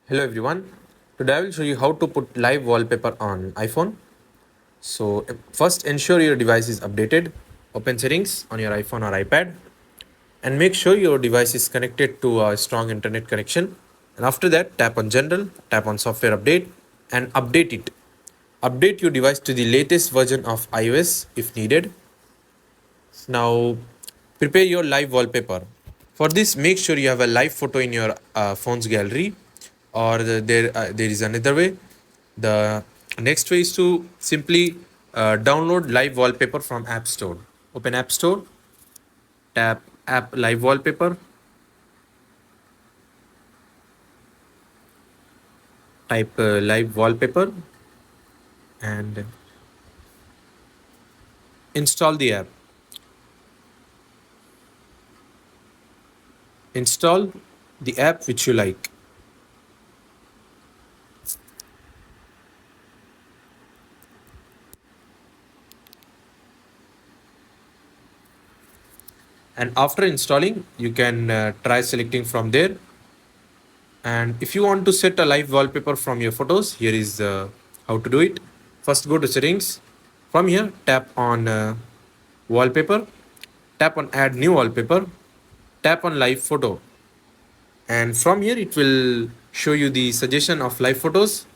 Hello everyone. Today I will show you how to put live wallpaper on iPhone. So first ensure your device is updated. Open settings on your iPhone or iPad and make sure your device is connected to a strong internet connection. And after that tap on general, tap on software update and update it. Update your device to the latest version of iOS if needed. Now prepare your live wallpaper. For this, make sure you have a live photo in your phone's gallery, or there is another way. The next way is to simply download live wallpaper from App Store. Open App Store, tap App Live Wallpaper, type Live Wallpaper, and install the app. Install the app which you like. And after installing, you can try selecting from there. And if you want to set a live wallpaper from your photos, here is how to do it. First, go to settings. From here, tap on wallpaper, tap on add new wallpaper, tap on live photo. And from here, it will show you the suggestion of live photos.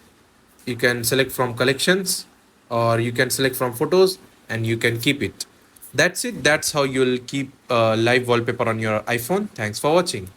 You can select from collections or you can select from photos and you can keep it. That's it. That's how you'll keep live wallpaper on your iPhone. Thanks for watching.